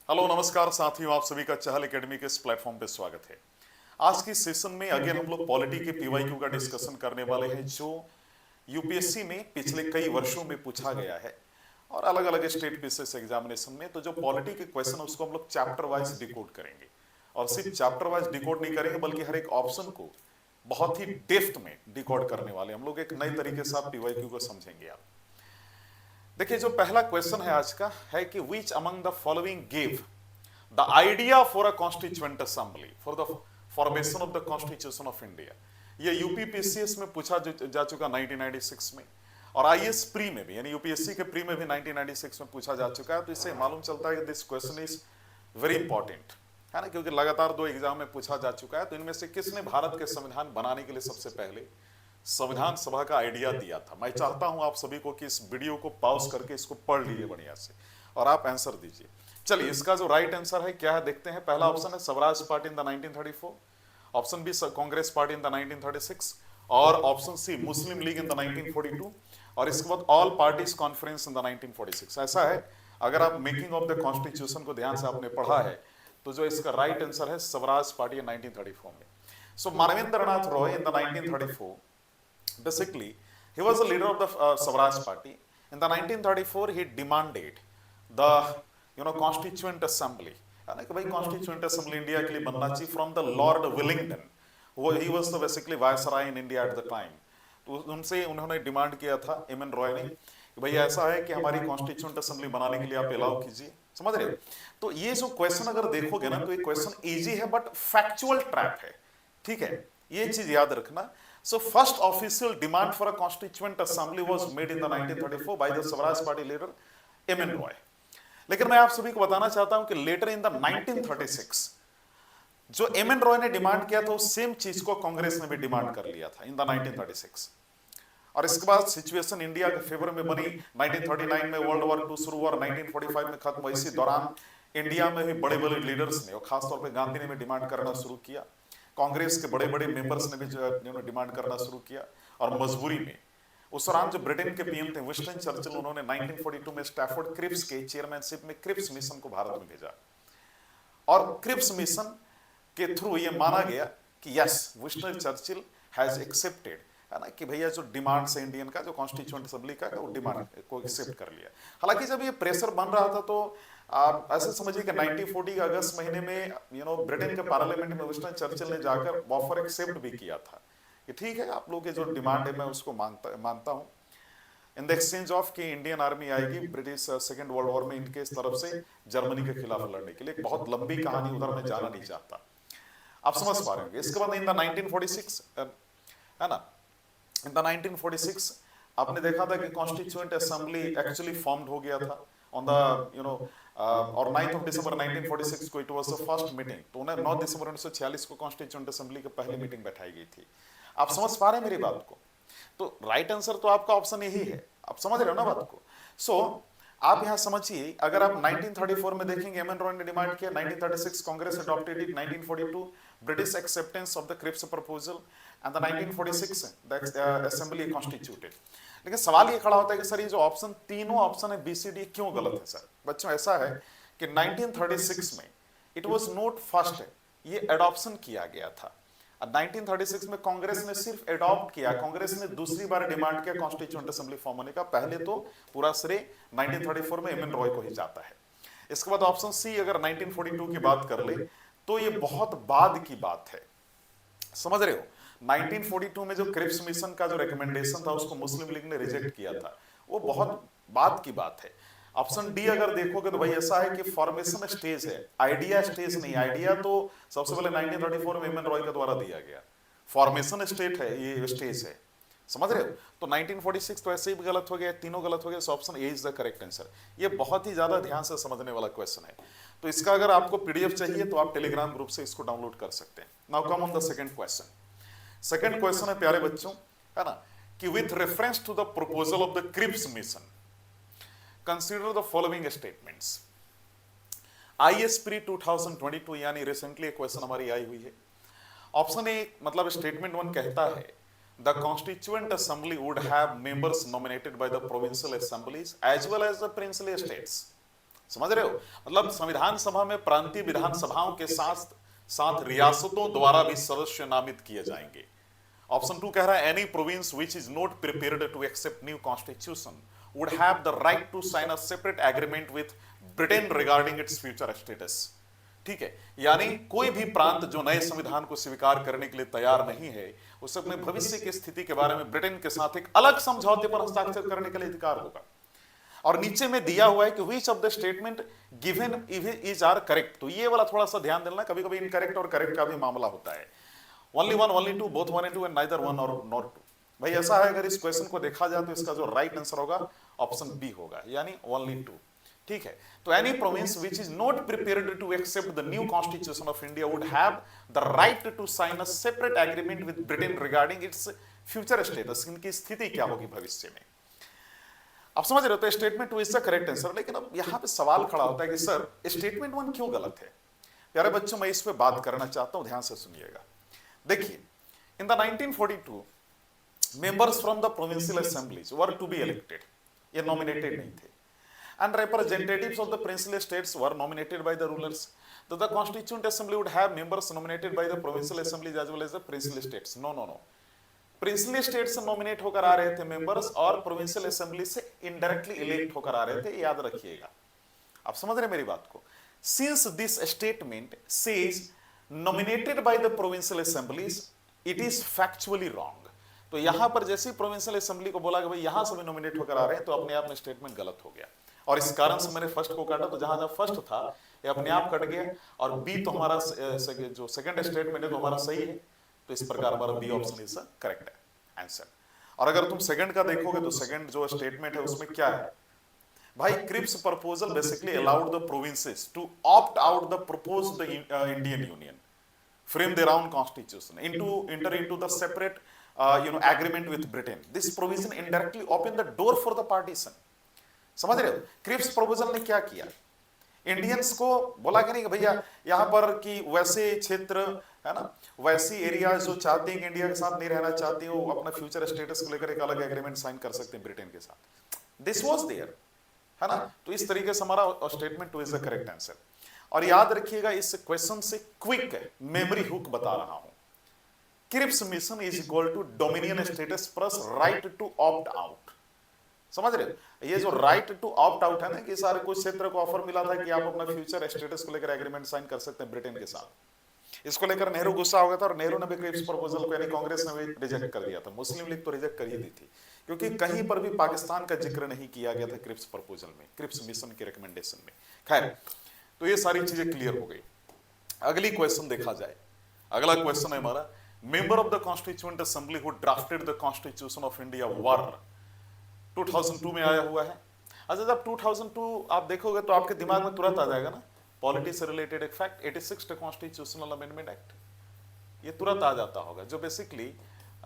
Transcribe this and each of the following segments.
Hello नमस्कार साथियों, आप सभी का चहल एकेडमी के इस प्लेटफॉर्म पे स्वागत है। आज की सेशन में अगेन हम लोग पॉलिटी के पीवाईक्यू का डिस्कशन करने वाले हैं जो यूपीएससी में पिछले कई वर्षों में पूछा गया है और अलग अलग स्टेट बेसिस एग्जामिनेशन में। तो जो पॉलिटी के क्वेश्चन है उसको हम लोग चैप्टर वाइज डिकोड करेंगे और सिर्फ चैप्टर वाइज डिकोड नहीं करेंगे बल्कि हर एक ऑप्शन को बहुत ही डेप्थ में डिकोड करने वाले हम लोग। एक नए तरीके से आप पीवाईक्यू को समझेंगे। आप देखिए, जो पहला क्वेश्चन है आज का है कि which among the following give the idea for a constituent assembly for the formation of the constitution of India. ये यूपीपीसीएस में पूछा जा चुका 1996 में, और आईएएस प्री में भी यानी यूपीएससी के प्री में भी 1996 में पूछा जा चुका है। तो इससे मालूम चलता है कि this question is very important, है ना, क्योंकि लगातार 2 एग्जाम में पूछा जा चुका है। तो इनमें से किसने भारत के संविधान बनाने के लिए सबसे पहले संविधान सभा का आइडिया दिया था? मैं चाहता हूं आप सभी को कि इस वीडियो को पॉज करके इसको पढ़ लीजिए बढ़िया से और आप आंसर दीजिए। चलिए, इसका जो राइट आंसर है क्या है देखते हैं। पहला ऑप्शन है Swaraj party in the 1934, option B Congress party in the 1936, और option C Muslim League in the 1942, और इसके बाद all parties conference in the 1946। ऐसा है, अगर आप मेकिंग ऑफ द कॉन्स्टिट्यूशन को ध्यान से आपने पढ़ा है तो जो इसका राइट आंसर है स्वराज पार्टी इन 1934 में। So Manvendra Roy in the 1934, basically he was a leader of the Swaraj party. In the 1934 he demanded the constituent assembly, है ना, कि भाई कॉन्स्टिट्यूएंट असेंबली इंडिया के लिए बनना चाहिए फ्रॉम द लॉर्ड विलिंगटन। वो he was the basically viceroy in India at the time. तो उनसे उन्होंने डिमांड किया था एम एन रॉय ने कि भाई ऐसा है कि हमारी कॉन्स्टिट्यूएंट असेंबली बनाने के लिए आप अलाउ कीजिए। समझ रहे हो? तो ये जो क्वेश्चन अगर देखोगे ना तो ये क्वेश्चन इजी है बट फैक्चुअल ट्रैप है। ठीक है, ये चीज याद रखना। So first official demand for a constituent assembly was made in the 1934 by the Swaraj Party leader M.N. Roy. लेकिन मैं आप सभी को बताना चाहता हूं कि लेटर इन द 1936 जो M.N. रॉय ने डिमांड किया था उस सेम चीज को कांग्रेस ने भी डिमांड कर लिया था इन द 1936। और इसके बाद सिचुएशन इंडिया के फेवर में बनी। 1939 में वर्ल्ड वॉर 2 शुरू हुआ और 1945 में खत्म हुआ। इसी दौरान इंडिया में भी बड़े बड़े लीडर्स ने और खासतौर पर गांधी ने भी डिमांड करना शुरू किया। कांग्रेस के बड़े बड़े मेंबर्स ने भी डिमांड करना शुरू किया और मजबूरी में उस दौरान जो ब्रिटेन के पीएम थे विंस्टन चर्चिल, उन्होंने 1942 में स्टैफोर्ड क्रिप्स के चेयरमैनशिप में क्रिप्स मिशन को भारत में भेजा और क्रिप्स मिशन के थ्रू ये माना गया कि yes Winston Churchill has accepted, है ना, कि भैया जो डिमांड है इंडियन का, जो कॉन्स्टिट्यूएंट असेंबली का वो डिमांड को एक्सेप्ट कर लिया। हालांकि जब ये प्रेशर बन रहा था तो आप ऐसे समझिए कि 1940 के अगस्त महीने में ब्रिटेन के पार्लियामेंट में विंस्टन चर्चिल ने जाकर ऑफर एक्सेप्ट भी किया था कि ठीक है, आप लोग के जो डिमांड है मैं उसको मानता हूं इन द एक्सचेंज ऑफ कि इंडियन आर्मी आएगी ब्रिटिश सेकेंड वर्ल्ड वॉर में इनके तरफ से जर्मनी के खिलाफ लड़ने के लिए। एक बहुत लंबी कहानी, उधर मैं जाना नहीं चाहता, आप समझ पा रहे होंगे। इसके बाद इन द 1946, है ना, इन द 1946 आपने देखा था कि कॉन्स्टिट्यूएंट असेंबली एक्चुअली फॉर्म्ड हो गया था ऑन द और 9 दिसंबर 1946 को it was the first meeting. तो 9 दिसंबर 1946 को कॉन्स्टिट्यूएंट असेंबली की पहली मीटिंग बैठाई गई थी। आप समझ पा रहे हैं मेरी बात को? तो राइट आंसर तो आपका ऑप्शन यही है, आप समझ रहे हो ना बात को। सो आप यहां समझिए, अगर आप 1934 में देखेंगे एम एन रॉय ने डिमांड किया, 1936 Congress adopted it, 1942 British acceptance of the Cripps proposal and the 1946 the assembly constituted. लेकिन सवाल ये खड़ा होता है कि सर ये जो ऑप्शन, तीनों ऑप्शन है बी सी डी, क्यों गलत है? सर बच्चों ऐसा है कि 1936 में इट वाज नॉट फर्स्ट, ये एडॉप्शन किया गया था। 1936 में कांग्रेस ने सिर्फ एडॉप्ट किया, कांग्रेस ने दूसरी बार डिमांड किया कॉन्स्टिट्यूएंट असेंबली फॉर्म होने का। पहले तो पूरा श्रेय 1934 में एम एन रॉय को ही जाता है। इसके बाद ऑप्शन सी, अगर 1942 की बात कर ले तो ये बहुत बाद की बात है, समझ रहे हो। 1942 में जो क्रिप्स मिशन का जो रिकमेंडेशन था उसको मुस्लिम लीग ने रिजेक्ट किया था, वो बहुत बाद की बात है। ऑप्शन डी अगर देखोगे तो भाई ऐसा है कि फॉर्मेशन स्टेज है, आइडिया स्टेज नहीं। आइडिया तो सबसे पहले 1934 में एम एन रॉय के द्वारा दिया गया, फॉर्मेशन स्टेट है, ये स्टेज है, समझ रहे हो। तो 1946 तो ऐसे ही गलत हो गया, तीनों गलत हो गए। Option A is the correct answer. ये बहुत ही ज्यादा ध्यान से समझने वाला क्वेश्चन है। तो इसका अगर आपको पीडीएफ चाहिए तो आप टेलीग्राम ग्रुप से इसको डाउनलोड कर सकते हैं। Now come on the second question. Second question है प्यारे बच्चों, है ना, कि with reference to the proposal of the Cripps mission consider the following statements. IAS pre 2022 यानी रिसेंटली एक क्वेश्चन हमारी आई हुई है। ऑप्शन ए मतलब स्टेटमेंट 1 कहता है the constituent assembly would have members nominated by the provincial assemblies as well as the princely states. समझ रहे हो? मतलब संविधान सभा में प्रांतीय विधानसभाओं के साथ साथ रियासतों द्वारा भी सदस्य नामित किए जाएंगे। ऑप्शन 2 कह रहा है any province which is not prepared to accept new constitution would have the right to sign a separate agreement with Britain regarding its future status. ठीक है, यानी कोई भी प्रांत जो नए संविधान को स्वीकार करने के लिए तैयार नहीं है, उसे अपने भविष्य की स्थिति के बारे में ब्रिटेन के साथ एक अलग समझौते पर हस्ताक्षर करने के लिए अधिकार होगा। और नीचे में दिया हुआ है कि which of the statement given is are correct. तो ये वाला थोड़ा सा ध्यान देना, कभी कभी इनकरेक्ट और करेक्ट का भी मामला होता है। Only one, only two, both one and two, and neither one और नॉट टू। भाई ऐसा है, अगर इस क्वेश्चन को देखा जाए तो इसका जो राइट आंसर होगा ऑप्शन बी होगा, यानी ओनली टू। ठीक है, तो any province which is not prepared to accept the new constitution of India would have the right to sign a separate agreement with Britain regarding its future status. इनकी स्थिति क्या होगी भविष्य में। आप समझ रहे हो, तो statement two is the correct answer. लेकिन अब यहां पे सवाल खड़ा होता है कि सर स्टेटमेंट वन क्यों गलत है। प्यारे बच्चों, मैं इस पे बात करना चाहता हूं, ध्यान से सुनिएगा। देखिए, in the 1942 members from the provincial assemblies were to be elected. ये नॉमिनेटेड नहीं थे। And representatives of the princely states were nominated by the rulers. So the Constituent Assembly would have members nominated by the provincial assemblies as well as the princely states. No, no, no. Princely state से nominate होकर आ रहे थे members, और provincial assembly से indirectly elect होकर आ रहे थे, याद रखिएगा। आप समझ रहे हैं मेरी बात को। Since this statement says nominated by the provincial assemblies, it is factually wrong. तो यहां पर जैसे ही प्रोविंशियल असेंबली को बोला कि भाई यहां से भी नॉमिनेट होकर आ रहे हैं, तो अपने आप में स्टेटमेंट गलत हो गया। और इस कारण से मैंने फर्स्ट को काटा, तो जहां जहां फर्स्ट था ये अपने आप कट गया, और बी तो हमारा जो सेकंड स्टेटमेंट है तो हमारा सही है। तो इस प्रकार हमारा B option is correct answer. और अगर तुम सेकंड का देखोगे तो सेकंड जो स्टेटमेंट है उसमें क्या है भाई, Cripps proposal basically allowed the provinces to opt out the proposed Indian union, frame their own constitution, enter into the separate agreement with Britain. This provision indirectly opened the door for the partition. समझ रहे हो? Cripps proposal ने क्या किया, Indians को बोला कि नहीं कि भैया यहाँ पर कि वैसे क्षेत्र है ना, वैसी एरिया जो चाहते हैं कि इंडिया के साथ नहीं रहना चाहते हो, अपना फ्यूचर स्टेटस को लेकर एक अलग एग्रीमेंट साइन कर सकते हैं ब्रिटेन के साथ। दिस वाज देयर, है ना। तो इस तरीके से हमारा statement two is the correct answer. और याद रखिएगा, इस क्वेश्चन से क्विक मेमोरी हुक बता रहा हूं। Cripps mission is equal to dominion status plus right to opt out. समझ रहे हो? ये जो राइट टू ऑप्ट आउट है ना, कि सारे कुछ क्षेत्र को ऑफर मिला था कि आप अपना फ्यूचर स्टेटस को लेकर एग्रीमेंट साइन कर सकते हैं ब्रिटेन के साथ। इसको लेकर नेहरू गुस्सा हो गया था, और नेहरू ने भी क्रिप्स प्रपोजल को, यानी कांग्रेस ने भी रिजेक्ट कर दिया था। मुस्लिम लीग तो रिजेक्ट कर ही दी थी, क्योंकि कहीं पर भी पाकिस्तान का जिक्र नहीं किया गया था क्रिप्स प्रपोजल में, क्रिप्स मिशन के रिकमेंडेशन में। खैर, तो ये सारी चीजें क्लियर हो गई। अगली क्वेश्चन देखा जाए। अगला क्वेश्चन है हमारा, member of the constituent Assembly who drafted the constitution of India were 2002 में आया हुआ है। अच्छा, जब 2002 आप देखोगे तो आपके दिमाग में तुरंत आ जाएगा ना, पॉलिटी से रिलेटेड एक फैक्ट, 86 कॉन्स्टिट्यूशनल अमेंडमेंट एक्ट, ये तुरंत आ जाता होगा, जो बेसिकली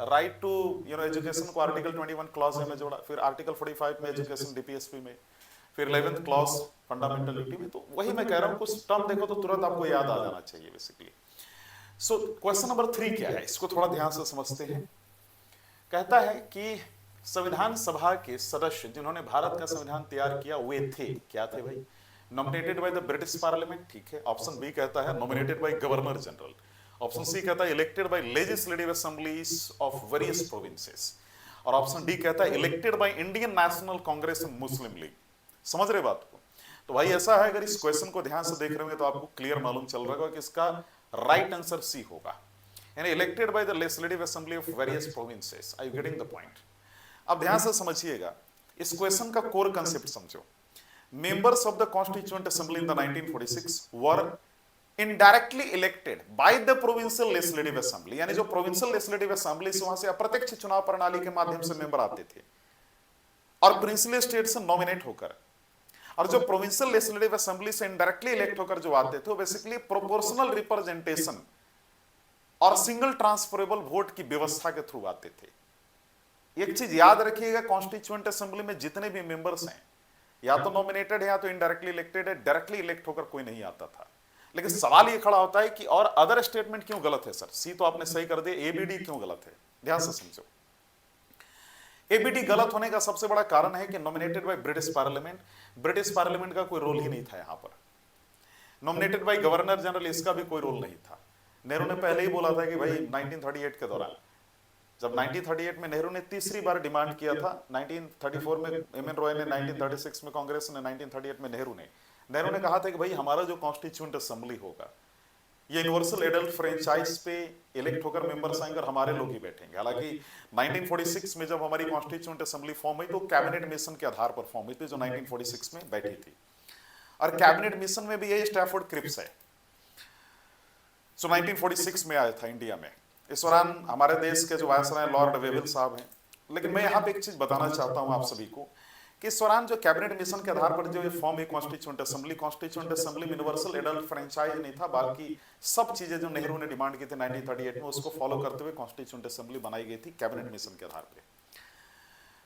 राइट टू एजुकेशन को आर्टिकल 21 क्लॉज में जोड़ा, फिर आर्टिकल 45 में एजुकेशन डीपीएसपी में, फिर 11th क्लॉज फंडामेंटल ड्यूटी में। तो वही मैं कह रहा हूँ, कुछ टर्म देखो तो तुरंत आपको याद आ जाना चाहिए बेसिकली। सो क्वेश्चन नंबर 3 क्या है, इसको थोड़ा ध्यान से समझते हैं। कहता है कि संविधान सभा के सदस्य जिन्होंने भारत का संविधान तैयार किया, वे थे, क्या थे भाई, nominated by the British parliament. ठीक है, ऑप्शन बी कहता है nominated by governor general. Option C कहता है elected by legislative assemblies of various provinces. और ऑप्शन डी कहता है elected by Indian National Congress and Muslim League. समझ रहे बात को? तो भाई ऐसा है, अगर इस क्वेश्चन को ध्यान से देख रहे होंगे तो आपको क्लियर मालूम चल रहा होगा कि इसका राइट आंसर सी होगा, यानी elected by the legislative assembly of various provinces. Are you getting the point? अब ध्यान से समझिएगा, इस क्वेश्चन का कोर कंसेप्ट समझो। Members of the constituent assembly in the 1946 were indirectly elected by the provincial legislative assembly, यानी जो provincial legislative assembly से, वहां से अप्रत्यक्ष चुनाव प्रणाली के माध्यम से मेंबर आते थे, और प्रिंसिपल स्टेट से नॉमिनेट होकर। और जो प्रोविंशियल लेजिस्लेटिव असेंबली से इनडायरेक्टली इलेक्ट होकर जो आते थे, वो बेसिकली प्रोपोर्शनल रिप्रेजेंटेशन और सिंगल ट्रांसफरेबल वोट की व्यवस्था के थ्रू आते थे। एक चीज याद रखिएगा, कॉन्स्टिट्यूएंट असेंबली में जितने भी मेंबर्स हैं, या तो नॉमिनेटेड है या तो इनडायरेक्टली इलेक्टेड है, डायरेक्टली इलेक्ट होकर कोई नहीं आता था। लेकिन सवाल ये खड़ा होता है कि और अदर स्टेटमेंट क्यों गलत है सर? सी तो आपने सही कर दिया, ए बी डी क्यों गलत है? ध्यान से समझो। एबीटी गलत होने का सबसे बड़ा कारण है कि नॉमिनेटेड बाय ब्रिटिश पार्लियामेंट का कोई रोल ही नहीं था यहां पर। नॉमिनेटेड बाय गवर्नर जनरल, इसका भी कोई रोल नहीं था। नेहरू ने पहले ही बोला था कि भाई 1938 के दौरान, जब 1938 में नेहरू ने तीसरी बार डिमांड किया था, 1934 में एम एन रॉय ने, 1936 में कांग्रेस ने, 1938 में नेहरू ने कहा था कि भाई हमारा जो कॉन्स्टिट्यूएंट असेंबली होगा ये यूनिवर्सल एडल्ट फ्रेंचाइज पे इलेक्ट होकर मेंबर्स आएंगे और हमारे लोग ही बैठेंगे। हालांकि 1946 में जब हमारी कॉन्स्टिट्यूएंट असेंबली फॉर्म हुई तो कैबिनेट मिशन के आधार पर फॉर्म हुई थी, जो 1946 में बैठी थी। और कैबिनेट मिशन में भी ये स्टैफोर्ड क्रिप्स है, जो 1946 में आया था इंडिया में। इस दौरान हमारे देश के जो वायसराय लॉर्ड वेवल साहब हैं। लेकिन मैं यहाँ पे एक चीज बताना चाहता हूँ आप सभी को कि इस दौरान जो कैबिनेट मिशन के आधार पर जो ये फॉर्म है कॉन्स्टिट्यूएंट असेंबली में यूनिवर्सल एडल्ट फ्रेंचाइज नहीं था, बाकी सब चीजें जो नेहरू ने डिमांड की थी 1938 में उसको फॉलो करते हुए कॉन्स्टिट्यूएंट असेंबली बनाई गई थी कैबिनेट मिशन के आधार पर।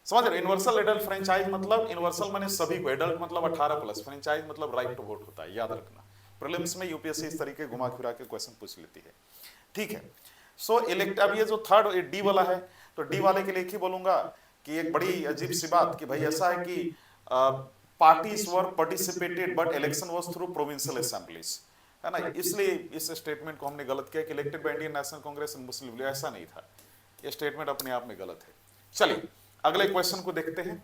समझ रहे? यूनिवर्सल एडल्ट फ्रेंचाइज मतलब यूनिवर्सल माने सभी को, एडल्ट मतलब 18+, फ्रेंचाइज मतलब राइट टू वोट होता है, याद रखना। प्रीलिम्स में यूपीएससी इस तरीके घुमा फिरा के क्वेश्चन पूछ लेती है, ठीक है। सो इलेक्ट, अब ये जो थर्ड डी वाला है, तो डी वाले के लिए ही बोलूंगा कि एक बड़ी अजीब सी बात कि भाई ऐसा है कि parties were participated but election was through provincial assemblies, है ना। इसलिए इस स्टेटमेंट को हमने गलत किया कि elected by Indian National Congress and Muslim league, ऐसा नहीं था। ये स्टेटमेंट अपने आप में गलत है। चलिए अगले क्वेश्चन को देखते हैं।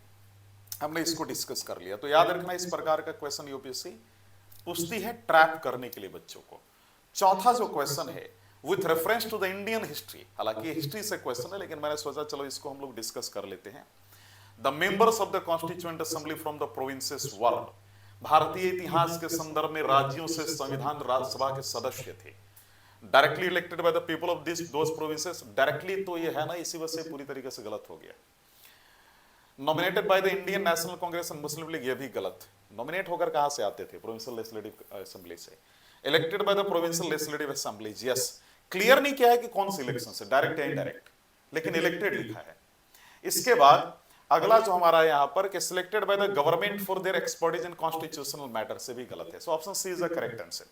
हमने इसको डिस्कस कर लिया, तो याद रखना इस प्रकार का क्वेश्चन यूपीएससी पूछती है ट्रैप करने के लिए बच्चों को। चौथा जो क्वेश्चन है with reference to the Indian history, हालांकि हिस्ट्री से क्वेश्चन है लेकिन मैंने सोचा चलो इसको हम लोग डिस्कस कर लेते हैं। The members of the constituent assembly from the provinces were, भारतीय इतिहास के संदर्भ में राज्यों से संविधान राज्यसभा के सदस्य थे। Directly elected by the people of this those provinces, directly तो ये है ना, इसी वजह से पूरी तरीके से गलत हो गया। Nominated by the Indian National Congress and Muslim league, ये भी गलत। नॉमिनेट होकर कहां से आते थे? प्रोविंशियल लेजिस्लेटिव असेंबली से। Elected by the provincial legislative assembly, yes. Clear नहीं किया है कि कौन से इलेक्शन से, डायरेक्ट या इनडायरेक्ट, लेकिन इलेक्टेड लिखा है। इसके बाद अगला जो हमारा यहां पर कि selected by the government for their expertise in constitutional matter, से भी गलत है। So option C is the correct answer,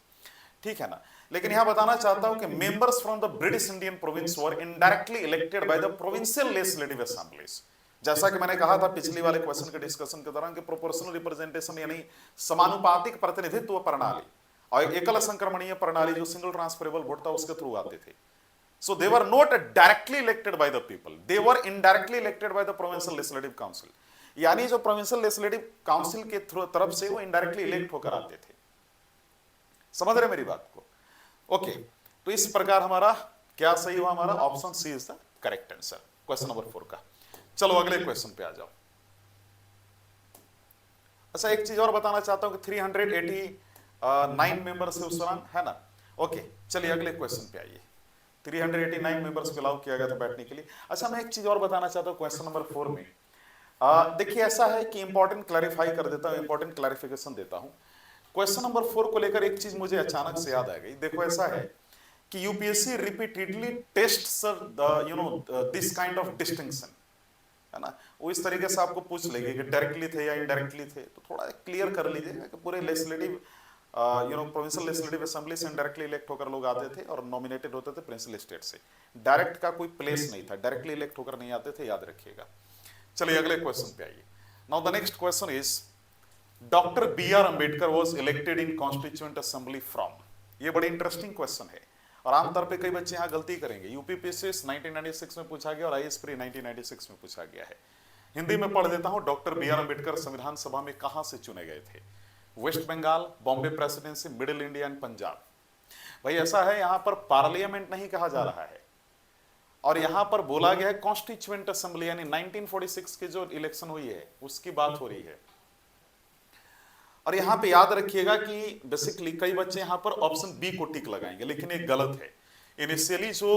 ठीक है ना। लेकिन यहां बताना चाहता हूं कि members from the British Indian province were indirectly elected by the provincial legislative assemblies. जैसा कि मैंने कहा था पिछली वाले क्वेश्चन के डिस्कशन के दौरान कि प्रोपोर्शनल रिप्रेजेंटेशन यानी समानुपातिक प्रतिनिधित्व प्रणाली और एकल संक्रमणीय प्रणाली जो सिंगल ट्रांसफरेबल वोट था उसके थ्रू आते थे। So they were not directly elected by the people, they were indirectly elected by the provincial legislative council, यानी जो प्रोविंशियल लेजिस्लेटिव काउंसिल के तरफ से वो इनडायरेक्टली इलेक्ट होकर आते थे। समझ रहे मेरी बात को? ओके, तो इस प्रकार हमारा क्या सही हुआ? हमारा option C is the correct answer question number 4 का। चलो अगले क्वेश्चन पे आ जाओ। अच्छा, एक चीज और बताना चाहता हूं कि 389 मेंबर्स है उस दौरान, है ना। ओके, चलिए अगले क्वेश्चन पे आइए। 389 मेंबर्स को अलाउ किया गया था बैठने के लिए। अच्छा, मैं एक चीज और बताना चाहता हूं क्वेश्चन नंबर 4 में। देखिए ऐसा है कि इंपॉर्टेंट क्लैरिफाई कर देता हूं, इंपॉर्टेंट क्लैरिफिकेशन देता हूं। क्वेश्चन नंबर 4 को लेकर एक चीज मुझे अचानक से याद आ गई। देखो ऐसा है कि UPSC repeatedly tests this kind of distinction, है ना। वो इस तरीके से आपको पूछ लेंगे कि डायरेक्टली थे या इनडायरेक्टली थे, तो थोड़ा क्लियर कर लीजिएगा कि पूरे लेजिस्लेटिव प्रोविंशियल लेजिस्लेटिव असेंबली से इनडायरेक्टली इलेक्ट होकर लोग आते थे और नॉमिनेटेड होते थे प्रिंसिपल स्टेट से। डायरेक्ट का कोई प्लेस नहीं था, डायरेक्टली इलेक्ट होकर नहीं आते थे, याद रखिएगा। चलिए अगले क्वेश्चन पे आइए। Now the next question is doctor B R. Ambedkar was elected in constituent assembly from. ये बड़ी इंटरेस्टिंग क्वेश्चन है और आमतौर पे कई बच्चे यहाँ गलती करेंगे। यूपीपीएससी 1996 में पूछा गया और आईएएस प्री 1996 में पूछा गया है। हिंदी में पढ़ देता हूँ। Doctor B R. अंबेडकर संविधान सभा में कहां से चुने गए थे? West Bengal, Bombay presidency, middle India and Punjab. भाई ऐसा है, यहां पर पार्लियामेंट नहीं कहा जा रहा है और यहां पर बोला गया है कॉन्स्टिट्यूएंट असेंबली, यानी 1946 की जो इलेक्शन हुई है उसकी बात हो रही है। और यहां पे याद रखिएगा कि बेसिकली कई बच्चे यहां पर ऑप्शन बी को टिक लगाएंगे, लेकिन ये गलत है। इनिशियली जो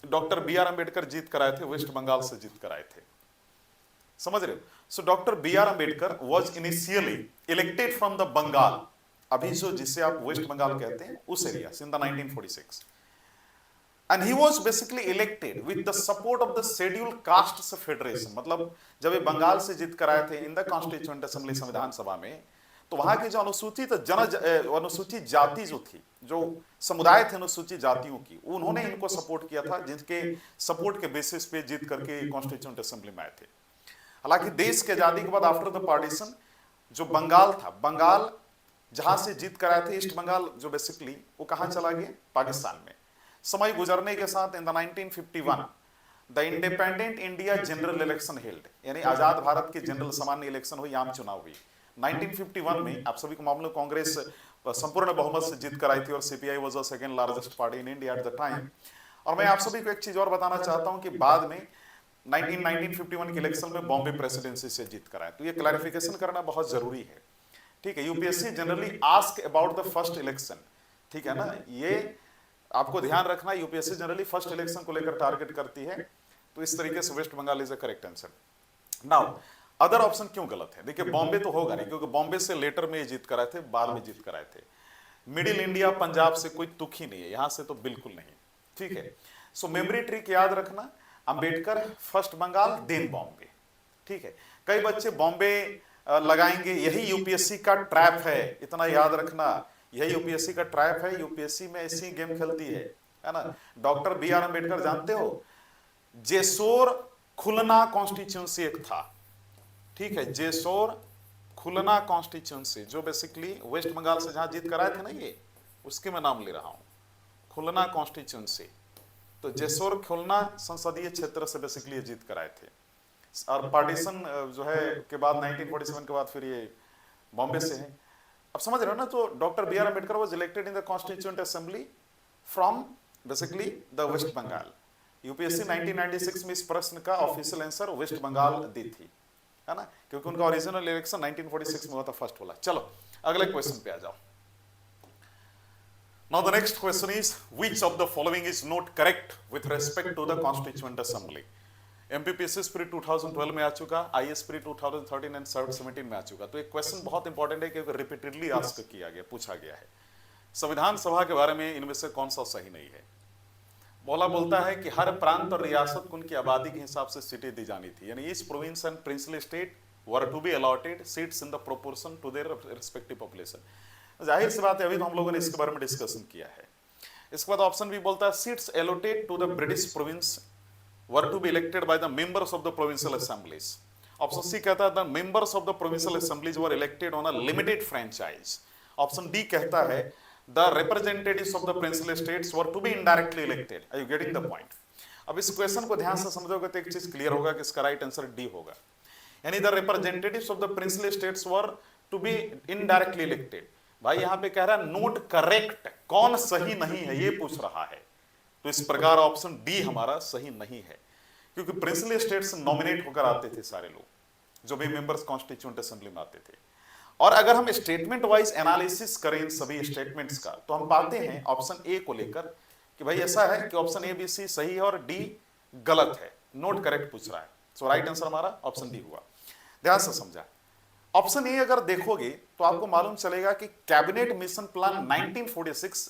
डॉक्टर बी.आर. अंबेडकर जीत कराए थे वेस्ट बंगाल से जीत कराए थे, समझ रहे हो। So doctor B R. Ambedkar was initially elected from the Bengal, अभी जो जिसे आप वेस्ट बंगाल कहते हैं उस एरिया से, इन the 1946, and he was basically elected with the support of the scheduled caste federation. मतलब जब ये बंगाल से जीत कराए थे इन द कॉन्स्टिट्यूएंट असेंबली संविधान सभा में, तो वहां की जो अनुसूचित जाति जो थी, जो समुदाय थे अनुसूचित जातियों की, उन्होंने इनको सपोर्ट किया था, जिनके सपोर्ट के बेसिस पे जीत करके कॉन्स्टिट्यूएंट असेंबली में आए थे। हालांकि देश की आजादी के बाद आफ्टर द पार्टीशन जो बंगाल था, बंगाल जहां से जीत कर आए थे, ईस्ट बंगाल जो बेसिकली, वो कहां चला गया? पाकिस्तान में। समय गुजरने के साथ in the 1951 the independent India general election held, यानी आजाद भारत की जनरल सामान्य इलेक्शन हुई, आम चुनाव हुई 1951 में। आप सभी को मालूम है कांग्रेस संपूर्ण बहुमत से जीत कर आई थी और CPI was the second largest party in India at the time. और मैं आप सभी को एक चीज और बताना चाहता हूं कि बाद में 1951 के इलेक्शन में बॉम्बे प्रेसिडेंसी से जीत कर आए, तो ये क्लैरिफिकेशन करना बहुत जरूरी है, ठीक है। UPSC generally ask about the first election, ठीक है ना, ये आपको ध्यान रखना, यूपीएससी जनरली फर्स्ट इलेक्शन को लेकर टारगेट करती है, तो इस तरीके से West Bengal is a correct answer. Now other option क्यों गलत है? देखिए बॉम्बे तो होगा नहीं, क्योंकि बॉम्बे से लेटर में जीत कर आए थे, बाद में जीत कर आए थे। मिडिल इंडिया पंजाब से कोई तुक ही नहीं है, यहां से तो बिल्कुल नहीं, ठीक है। सो मेमोरी ट्रिक याद रखना, अंबेडकर फर्स्ट बंगाल देन बॉम्बे, ठीक है। कई बच्चे बॉम्बे लगाएंगे, यही यूपीएससी का ट्रैप है, इतना याद रखना, यही यूपीएससी का ट्रैप है। यूपीएससी में ऐसी गेम खेलती है ना। डॉक्टर बी आर अंबेडकर जानते हो, जेसोर खुलना कॉन्स्टिट्यूंसी एक था, ठीक है, जेसोर खुलना कॉन्स्टिट्यूंसी, जो बेसिकली वेस्ट बंगाल से जहां जीत कर आए थे ना, ये उसके मैं नाम ले रहा हूं, खुलना कॉन्स्टिट्यूंसी। तो जेसोर खुलना संसदीय क्षेत्र से बेसिकली जीत कर आए थे, और पार्टीशन जो है के बाद 1947 के बाद फिर ये बॉम्बे से है। अब समझ रहे हो ना। तो doctor B R Ambedkar was elected in the constituent assembly from basically the West Bengal. UPSC 1996 में इस प्रश्न का ऑफिशियल आंसर वेस्ट बंगाल दी थी, है ना, क्योंकि उनका ओरिजिनल इलेक्शन 1946 में हुआ था, फर्स्ट वाला। चलो अगले क्वेश्चन पे आ जाओ। Now the next question is, which of the following is not correct with respect to the Constituent Assembly? MPPSC spirit 2012 में आ चुका, आईएएस स्पिरिट 2013 एंड 17 में आ चुका। तो एक क्वेश्चन बहुत इंपॉर्टेंट है, क्योंकि रिपीटेडली आस्क किया गया, पूछा गया है। संविधान सभा के बारे में इनमें से कौन सा सही नहीं है? बोलता है कि हर प्रांत और रियासत को उनकी आबादी के हिसाब से सीटें दी जानी थी, यानी each province and princely state were to be allotted seats in the proportion to their respective population. जाहिर सी बात है, अभी तो हम लोगों ने इसके बारे में डिस्कशन किया है। इसके बाद ऑप्शन भी बोलता है seats allotted to the British province were to be elected by the members of the provincial assemblies. Option C कहता है the members of the provincial assemblies were elected on a limited franchise. Option D कहता है the representatives of the princely states were to be indirectly elected. Are you getting the point? अब इस question को ध्यान से समझोगे तो एक चीज क्लियर होगा कि इसका राइट आंसर डी होगा, यानी the representatives of the princely states were to be indirectly elected. भाई यहां पे कह रहा है नोट करेक्ट, कौन सही नहीं है ये पूछ रहा है। तो इस प्रकार ऑप्शन डी हमारा सही नहीं है, क्योंकि प्रिंसली स्टेट्स नॉमिनेट होकर आते थे सारे लोग, जो भी मेंबर्स कॉन्स्टिट्यूएंट असेंबली में आते थे। और अगर हम स्टेटमेंट वाइज एनालिसिस करें इन सभी स्टेटमेंट्स का, तो हम पाते हैं ऑप्शन ए को लेकर कि भाई ऐसा है कि ऑप्शन ए बी सी सही है और डी गलत है, नोट करेक्ट पूछ रहा है। सो राइट आंसर हमारा ऑप्शन डी हुआ। ध्यान से समझा। ऑप्शन ए अगर देखोगे तो आपको मालूम चलेगा कि Cabinet Mission Plan 1946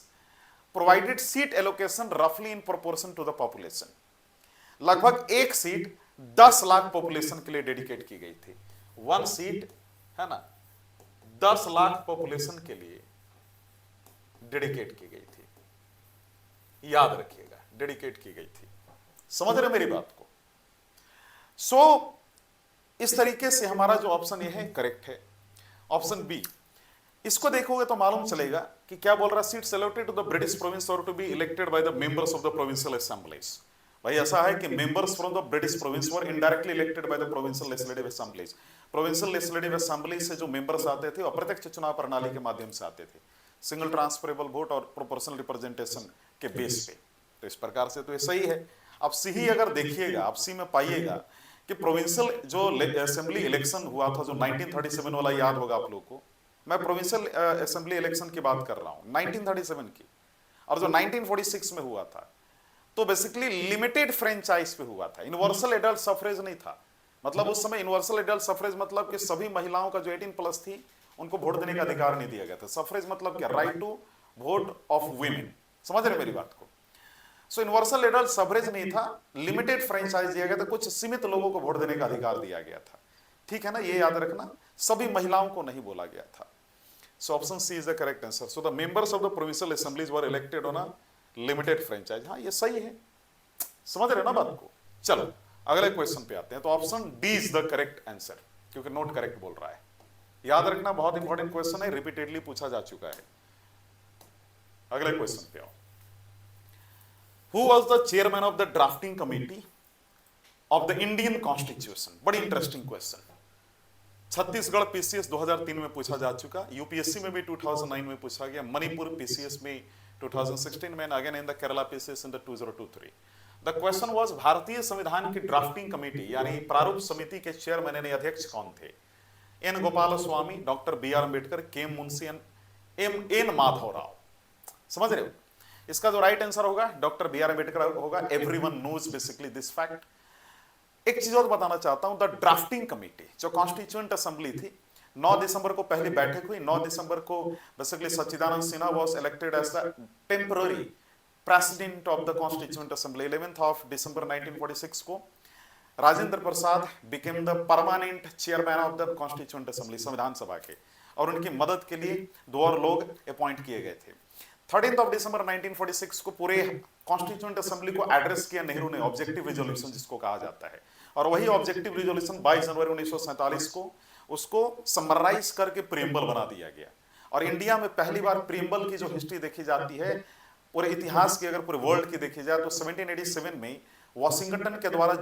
provided seat allocation रफली in proportion to the population. लगभग एक सीट 10 लाख पॉपुलेशन के लिए डेडिकेट की गई थी। 1 सीट है ना 10 लाख पॉपुलेशन के लिए डेडिकेट की गई थी, याद रखिएगा, डेडिकेट की गई थी। समझ रहे मेरी बात को? सो इस तरीके से हमारा जो ऑप्शन ये है करेक्ट है, ऑप्शन बी। इसको देखोगे तो मालूम चलेगा कि क्या बोल रहा है, seats allotted to the British province और to be elected by the members of the provincial assemblies. भाई ऐसा है कि members from the British province were indirectly elected by the provincial legislative assemblies. Provincial legislative assembly से जो members आते थे अप्रत्यक्ष चुनाव प्रणाली के माध्यम से आते थे, सिंगल ट्रांसफरेबल वोट और प्रोपोर्शनल रिप्रेजेंटेशन के बेस पे। तो इस प्रकार से तो ये सही है। अब सी ही अगर देखिएगा, आप सी में पाइएगा कि प्रोविंशियल जो असेंबली इलेक्शन हुआ था, जो 1937 वाला याद होगा आप लोग को, मैं प्रोविंशियल असेंबली इलेक्शन की बात कर रहा हूं 1937 की, और जो 1946 में हुआ था तो बेसिकली लिमिटेड फ्रेंचाइज पे हुआ था, यूनिवर्सल एडल्ट सफरेज नहीं था। मतलब उस समय यूनिवर्सल एडल्ट सफरेज मतलब कि सभी महिलाओं का जो 18+ थी उनको वोट देने का अधिकार नहीं दिया गया था। सफरेज मतलब क्या, right to vote of women. समझ रहे मेरी बात को? सो यूनिवर्सल एडल्ट सफरेज नहीं था, लिमिटेड फ्रेंचाइज दिया गया था, कुछ सीमित लोगों को वोट देने का अधिकार दिया गया था। ठीक है ना, ये याद रखना, सभी महिलाओं को नहीं बोला गया था। So option C is the correct answer. So the members of the provincial assemblies were elected on a limited franchise. हाँ, ये सही है, समझ रहे हो ना बात को। चलो अगले क्वेश्चन पे आते हैं। तो option D is the correct answer, क्योंकि नोट करेक्ट बोल रहा है। याद रखना, बहुत इंपॉर्टेंट क्वेश्चन है, रिपीटेडली पूछा जा चुका है। अगले क्वेश्चन पे आओ। Who was the chairman of the drafting committee of the Indian constitution? बड़ी इंटरेस्टिंग क्वेश्चन। छत्तीसगढ़ पीसीएस 2003 में पूछा जा चुका, यूपीएससी में भी 2009 में पूछा गया, मणिपुर पीसीएस में 2016 में, again in the Kerala PCS in the 2023। The question was भारतीय संविधान की ड्राफ्टिंग कमेटी यानी प्रारूप समिति के चेयरमैन यानी अध्यक्ष कौन थे? N Gopalaswami, doctor B R Ambedkar, K Munshi, N Madhav Rao. समझ रहे हो? इसका जो राइट आंसर होगा डॉक्टर बी आर अम्बेडकर होगा। Everyone knows basically this fact. एक चीज और बताना चाहता हूं, द ड्राफ्टिंग कमेटी जो कॉन्स्टिट्यूएंट असेंबली थी, 9 दिसंबर को पहली बैठक हुई। 9 दिसंबर को basically Sachchidanand Sinha was elected as the temporary president of the constituent Assembly. 11th of दिसंबर 1946 को Rajendra Prasad became the permanent chairman of the constituent Assembly, संविधान सभा के, और उनकी मदद के लिए 2 और लोग अपॉइंट किए गए थे। 13th ऑफ दिसंबर 1946 को पूरे कॉन्स्टिट्यूएंट असेंबली को एड्रेस किया नेहरू ने, ऑब्जेक्टिव रिजोल्यूशन जिसको कहा जाता है। और वही ऑब्जेक्टिव रिजोल्यूशन 22 जनवरी 1947 को उसको समराइज करके प्रीएम्बल बना दिया गया। और इंडिया में पहली बार प्रीएम्बल की जो हिस्ट्री देखी जाती है, पूरे इतिहास की अगर पूरे वर्ल्ड की देखी जाए, तो 1787 में वॉशिंगटन के द्वारा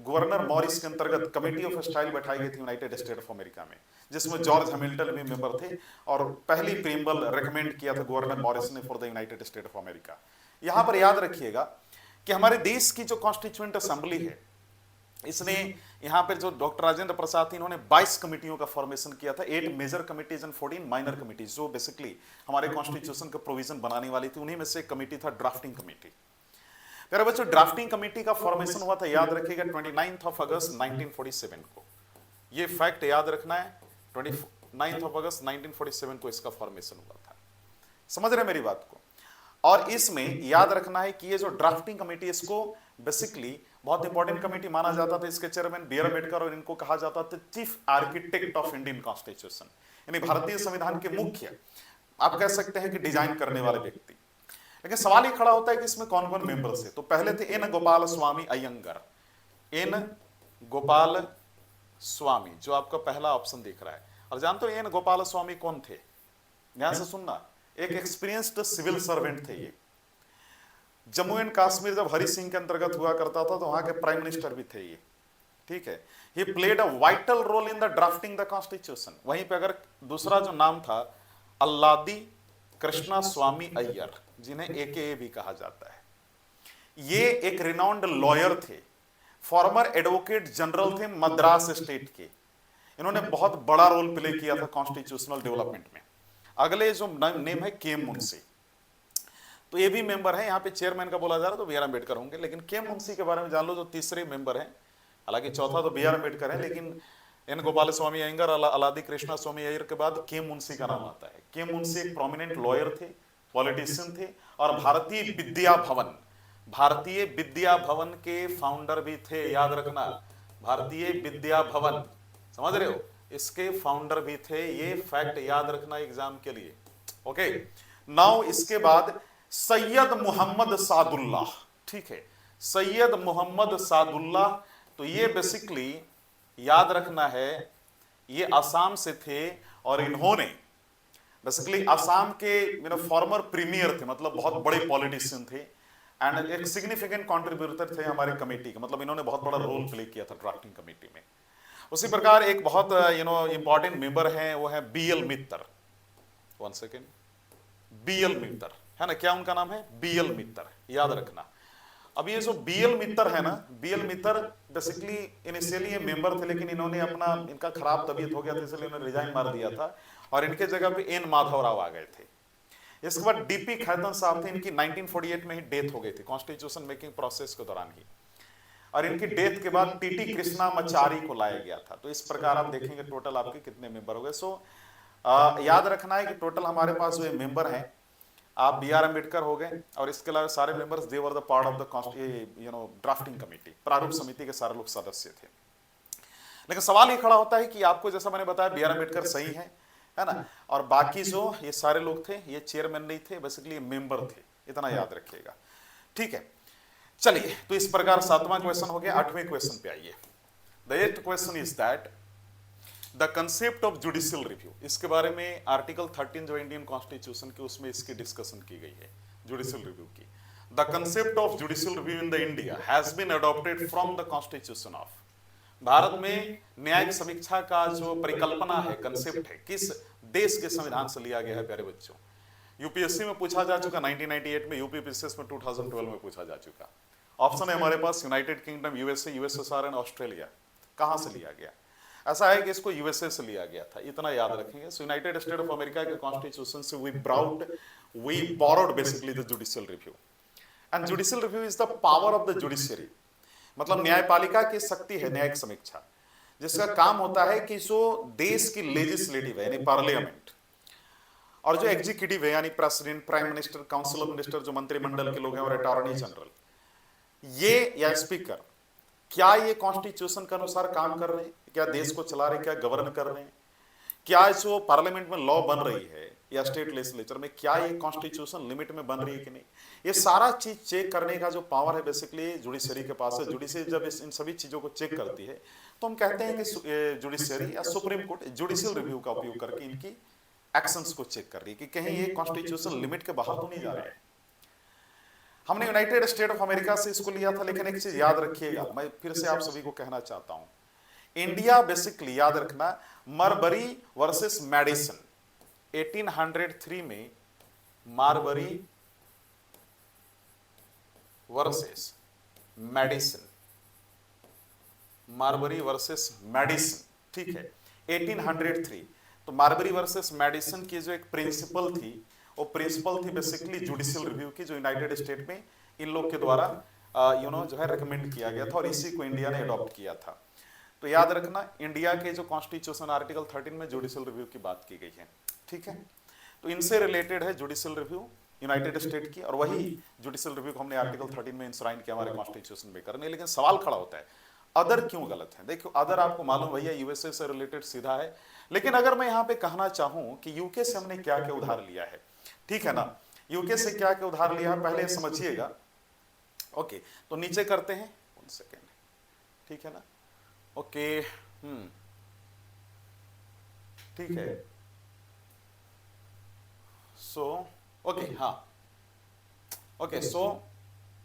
गवर्नर मॉरिस के अंतर्गत कमेटी ऑफ स्टाइल बैठाई गई थी यूनाइटेड स्टेट ऑफ अमेरिका में, जिसमें जॉर्ज हैमिल्टन भी मेंबर थे। और पहली प्रीएम्बल रेकमेंड किया था गवर्नर मॉरिस ने for the United State of America. यहां पर याद रखिएगा कि हमारे देश की जो कॉन्स्टिट्यूएंट असेंबली है, इसने यहाँ पे जो डॉक्टर राजेंद्र प्रसाद थी, इन्होंने 22 कमिटियों का फॉर्मेशन किया था, 8 major committees and 14 minor committees, जो बेसिकली हमारे कॉन्स्टिट्यूशन का प्रोविजन बनाने वाली थी। उन्हीं में से एक कमिटी था ड्राफ्टिंग कमेटी। प्यारे बच्चों, ड्राफ्टिंग कमेटी का फॉर्मेशन हुआ था, याद रखिएगा, 29 ऑफ अगस्त 1947 को। ये फैक्ट याद रखना है, 29 ऑफ अगस्त 1947 को इसका फॉर्मेशन हुआ था। समझ रहे मेरी बात को? और इसमें याद रखना है कि ये जो ड्राफ्टिंग कमेटी, इसको बेसिकली बहुत इंपॉर्टेंट कमेटी माना जाता था। इसके चेयरमैन बी आर अम्बेडकर, और इनको कहा जाता था chief architect of Indian constitution, यानी भारतीय संविधान के मुख्य, आप कह सकते हैं कि डिजाइन करने वाले व्यक्ति। लेकिन सवाल ये खड़ा होता है कि इसमें कौन कौन मेंबर्स है। तो पहले थे एन गोपाल स्वामी अयंगर, एन गोपाल स्वामी, जो आपका पहला ऑप्शन दिख रहा है। और जानते हो एन गोपाल स्वामी कौन थे? ध्यान से सुनना, एक एक्सपीरियंस्ड सिविल सर्वेंट थे ये। जम्मू एंड कश्मीर जब हरि सिंह के अंतर्गत हुआ करता था, तो वहां के प्राइम मिनिस्टर भी थे ये, ठीक है। He played a vital role in the drafting the constitution. वहीं पे अगर दूसरा जो नाम था, अल्लादी कृष्णा स्वामी अय्यर, जिन्हें एके भी कहा जाता है। ये एक रिनाउंड लॉयर थे, फॉर्मर एडवोकेट जनरल थे मद्रास स्टेट के। इन्होंने बहुत बड़ा रोल प्ले किया था कॉन्स्टिट्यूशनल डेवलपमेंट में। अगले जो नेम है के मुंशी, तो ये भी मेंबर है। यहाँ पे चेयरमैन का बोला जा रहा तो बी आर अम्बेडकर होंगे, लेकिन के मुंशी के बारे में जान लो, जो तीसरे मेंबर हैं। हालांकि चौथा तो बी आर अम्बेडकर है, लेकिन एन गोपाल स्वामी अयंगर, अलादी कृष्णा स्वामी अय्यर के बाद के मुंशी का नाम आता है। के मुंशी एक प्रोमिनेंट लॉयर थे, पॉलिटिशियन थे, और भारतीय विद्या भवन के फाउंडर भी थे। याद रखना, भारतीय विद्या भवन, समझ रहे हो, इसके फाउंडर भी थे। ये फैक्ट याद रखना एग्जाम के लिए। ओके, नाउ इसके बाद सैयद मोहम्मद सादुल्लाह, ठीक है, सैयद मोहम्मद सादुल्लाह। तो ये बेसिकली याद रखना है, ये असम से थे, और इन्होंने बेसिकली असम के फॉर्मर प्रीमियर थे, मतलब बहुत बड़े पॉलिटिशियन थे, एंड एक सिग्निफिकेंट कंट्रीब्यूटर थे हमारे कमेटी के, मतलब इन्होंने बहुत बड़ा रोल प्ले किया था ड्राफ्टिंग कमेटी में। उसी प्रकार एक बहुत इंपॉर्टेंट मेंबर हैं, वो है बी एल मित्तर। 1 सेकेंड, बी एल मित्तर है ना, क्या उनका नाम है? बी एल मित्तर, याद रखना। अब ये जो बी एल मित्तर है ना, बी एल मित्तर बेसिकली इनिशियली ये मेंबर थे, लेकिन इन्होंने इनका खराब तबीयत हो गया था, इसलिए इन्होंने रिजाइन मार दिया था, और इनके जगह पे एन माधव राव आ गए थे। इसके बाद डीपी खैतन साहब थे, इनकी 1948 में ही डेथ हो गई थी कॉन्स्टिट्यूशन मेकिंग प्रोसेस के दौरान ही, और इनकी डेथ के बाद टीटी कृष्णामाचारी को लाया गया था। तो इस प्रकार आप देखेंगे टोटल आपके कितने मेंबर हो गए। सो याद रखना है कि टोटल हमारे पास जो मेंबर हैं, आप बी आर अम्बेडकर हो गए, और इसके अलावा सारे members they were the part of the drafting committee, प्रारूप समिति के सारे लोग सदस्य थे। लेकिन सवाल ये खड़ा होता है कि आपको, जैसा मैंने बताया, बी आर अम्बेडकर सही है, है ना। और बाकी जो ये सारे लोग थे ये चेयरमैन नहीं थे, बेसिकली मेंबर थे, इतना याद रखिएगा। ठीक है, चलिए, तो इस प्रकार सातवां क्वेश्चन हो गया। आठवें क्वेश्चन पे आइए। The eighth question is that the concept of judicial review, इसके बारे में आर्टिकल 13 जो इंडियन कॉन्स्टिट्यूशन की, उसमें इसकी डिस्कशन की गई है जुडिशियल रिव्यू की। The concept of judicial review in the India has been adopted from the constitution of, Bharat में न्यायिक समीक्षा का जो परिकल्पना है, कंसेप्ट है, किस देश के संविधान से लिया गया है प्यारे बच्चों। यूपीएससी में पूछा जा चुका 1998 में, यूपी पीसीएस में 2012 में पूछा जा चुका। ऑप्शन है हमारे पास United Kingdom, USA, USSR and Australia. कहां से लिया गया? ऐसा है कि इसको यूएसए से लिया गया था, इतना याद रखेंगे। So United State of America के कॉन्स्टिट्यूशन से we borrowed basically the judicial review. And judicial review is the power of the judiciary, मतलब न्यायपालिका की शक्ति है न्यायिक समीक्षा, जिसका काम होता है कि जो देश की लेजिस्लेटिव है यानी पार्लियामेंट, और जो एग्जीक्यूटिव है यानी president, prime minister, council of minister जो मंत्रिमंडल के लोग हैं, और अटॉर्नी जनरल, ये या स्पीकर, क्या ये कॉन्स्टिट्यूशन के अनुसार काम कर रहे हैं, क्या देश को चला रहे हैं, क्या गवर्न कर रहे हैं, क्या जो पार्लियामेंट में लॉ बन रही है या स्टेट लेजिस्लेचर में, क्या ये कॉन्स्टिट्यूशन लिमिट में बन रही है कि नहीं, ये सारा चीज चेक करने का जो पावर है बेसिकली जुडिशरी के पास है। जुडिशरी जब इन सभी चीजों को चेक करती है तो हम कहते हैं कि जुडिशरी या सुप्रीम कोर्ट जुडिशियल रिव्यू का उपयोग करके इनकी एक्शंस को चेक कर रही है कि कहीं ये कॉन्स्टिट्यूशन लिमिट के बाहर तो नहीं जा रहे हैं। हमने यूनाइटेड स्टेट ऑफ अमेरिका से इसको लिया था, लेकिन एक चीज याद रखिएगा, मैं फिर से आप सभी को कहना चाहता हूं, इंडिया बेसिकली याद रखना, मारबरी वर्सेस मेडिसन 1803 में, मारबरी वर्सेस मेडिसन, मारबरी वर्सेस मेडिसन, ठीक है, 1803। तो मारबरी वर्सेस मेडिसन की जो एक प्रिंसिपल थी, वो प्रिंसिपल थी बेसिकली जुडिशियल रिव्यू की, जो यूनाइटेड स्टेट में इन लोग के द्वारा जो है रिकमेंड किया गया था, और इसी को इंडिया ने अडॉप्ट किया था। तो याद रखना, इंडिया के जो कॉन्स्टिट्यूशन आर्टिकल 13 में जुडिशियल रिव्यू की बात की गई है, ठीक है। तो इनसे रिलेटेड है जुडिशियल रिव्यू यूनाइटेड स्टेट की, और वही जुडिशियल रिव्यू को हमने आर्टिकल 13 में इंश्राइन किया हमारे कॉन्स्टिट्यूशन में करने। लेकिन सवाल खड़ा होता है, अदर क्यों गलत है? देखो, अदर आपको मालूम भैया यूएसए से रिलेटेड सीधा है, लेकिन अगर मैं यहां पे कहना चाहूं कि यूके से हमने क्या क्या उधार लिया है, ठीक है ना, यूके से क्या क्या उधार लिया है पहले समझिएगा। ओके, तो नीचे करते हैं, 1 सेकेंड, ठीक है ना। ओके, ठीक है। सो ओके, हाँ, ओके, सो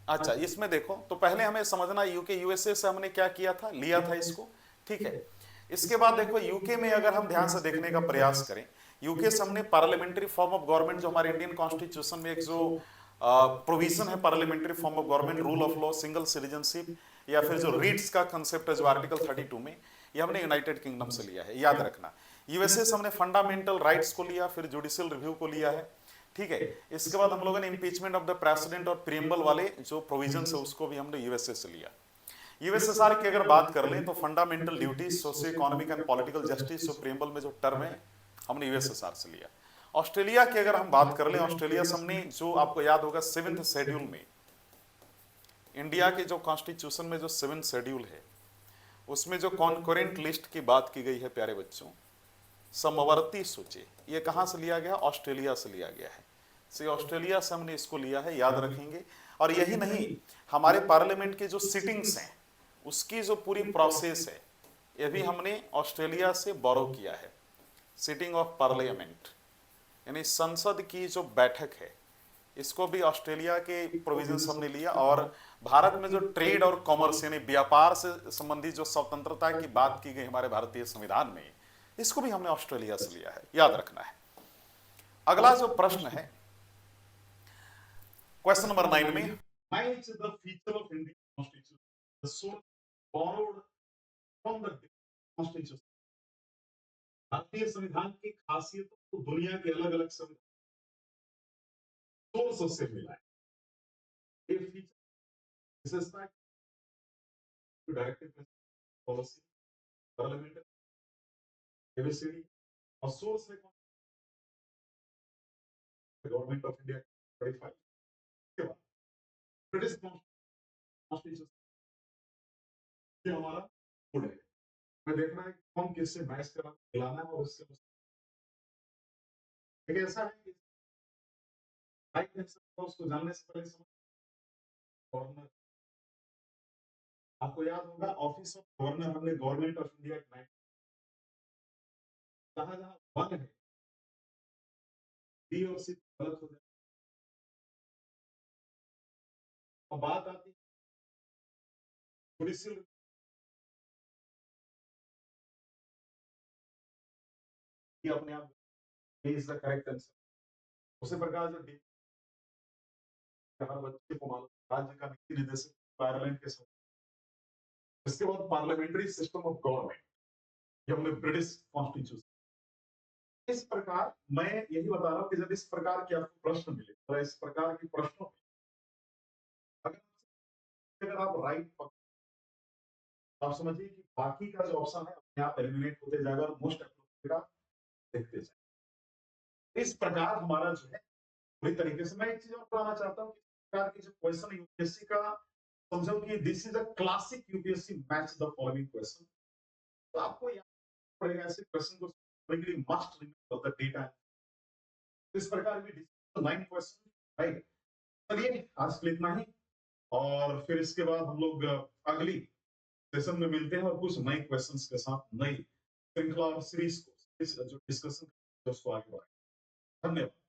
अच्छा, इसमें देखो, तो पहले हमें समझना यूके यूएसए से हमने क्या किया था, लिया था इसको, ठीक है। इसके बाद देखो, यूके में अगर हम ध्यान से देखने का प्रयास करें, यूके से हमने पार्लियामेंट्री फॉर्म ऑफ गवर्नमेंट, जो हमारे इंडियन कॉन्स्टिट्यूशन में एक जो प्रोविजन है parliamentary form of government, rule of law, single citizenship, या फिर जो रीट्स का कंसेप्ट है जो आर्टिकल 32 में, ये हमने यूनाइटेड किंगडम से लिया है, याद रखना। यूएसए से हमने फंडामेंटल राइट्स को लिया, फिर जुडिशियल रिव्यू को लिया है, ठीक है। इसके बाद हम लोगों ने इम्पीचमेंट ऑफ द प्रेसिडेंट और प्रीएम्बल वाले जो प्रोविजन है उसको भी हमने यूएसए से लिया। यूएसएसआर की अगर बात कर लें तो fundamental duties, socio economic and political justice, जो प्रीएम्बल में जो टर्म है, हमने यूएसएसआर से लिया। ऑस्ट्रेलिया की अगर हम बात कर लें, ऑस्ट्रेलिया से हमने, जो आपको याद होगा 7th शेड्यूल में, इंडिया के जो कॉन्स्टिट्यूशन में जो 7th शेड्यूल है, उसमें जो कॉन्करेंट लिस्ट की बात की गई है प्यारे बच्चों, समवर्ती सूची, ये कहां से लिया गया? ऑस्ट्रेलिया से लिया गया है। से ऑस्ट्रेलिया से हमने इसको लिया है, याद रखेंगे। और यही नहीं, हमारे पार्लियामेंट के जो सिटिंग्स हैं उसकी जो पूरी प्रोसेस है, ये भी हमने ऑस्ट्रेलिया से बोरो किया है। सिटिंग ऑफ पार्लियामेंट यानी संसद की जो बैठक है, इसको भी ऑस्ट्रेलिया के प्रोविजंस हमने लिया। और भारत में जो ट्रेड और कॉमर्स यानी व्यापार से संबंधित जो स्वतंत्रता की बात की गई हमारे भारतीय संविधान में, इसको भी हमने ऑस्ट्रेलिया से लिया है, याद रखना है। अगला जो प्रश्न है क्वेश्चन नंबर 9 में, feature of Indian constitution borrowed from the constitution, भारतीय संविधान की खासियत तो दुनिया के अलग अलग सोर्स से मिला है। ये फीचर विशेषता डायरेक्टिव पॉलिसी, पार्लियामेंट, एबीसीडी, और सोर्स है गवर्नमेंट ऑफ इंडिया 35 के बाद ब्रिटिश कॉन्स्टिट्यूशन से हमारा कोड है। मैं देखना है कौन किससे मैच करा, मिलाना है, और उससे एक ऐसा है कि उसको जानने से पहले समझ गवर्नर, आपको याद होगा ऑफिस ऑफ गवर्नर हमने गवर्नमेंट ऑफ इंडिया के जहां जहां वन है बी और सी गलत हो जाए। अब बात आती है जुडिशियल की अपने आप इज द करेक्ट आंसर। उसी प्रकार जो हर बच्चे को मालूम राज्य का नीति निर्देशक पार्लियामेंट के साथ, इसके बाद पार्लियामेंट्री सिस्टम ऑफ गवर्नमेंट, ये हमने ब्रिटिश कॉन्स्टिट्यूशन। इस प्रकार मैं यही बता रहा हूं कि जब इस प्रकार के आपको प्रश्न मिले तो इस प्रकार के प्रश्नों में अगर आप राइट, आप समझिए कि बाकी का जो ऑप्शन है अपने आप एलिमिनेट होते जाएगा और मोस्ट अप्रोप्रिएट आप देखते जाए। इस प्रकार हमारा जो है पूरी तरीके से, मैं एक चीज और बताना चाहता हूँ कि इस प्रकार के जो क्वेश्चन यूपीएससी का, समझो कि this is a classic UPSC match the following question. तो आपको याद पड़ेगा ऐसे क्वेश्चन को मस्ट रिमेंबर द डेटा। इस प्रकार भी 9 क्वेश्चन, राइट। चलिए आज के लिए इतना ही, और फिर इसके बाद हम लोग अगली सेशन में मिलते हैं और कुछ नए क्वेश्चंस के साथ नई श्रृंखला और सीरीज को जो डिस्कशन उसको आगे बढ़ाएंगे। धन्यवाद।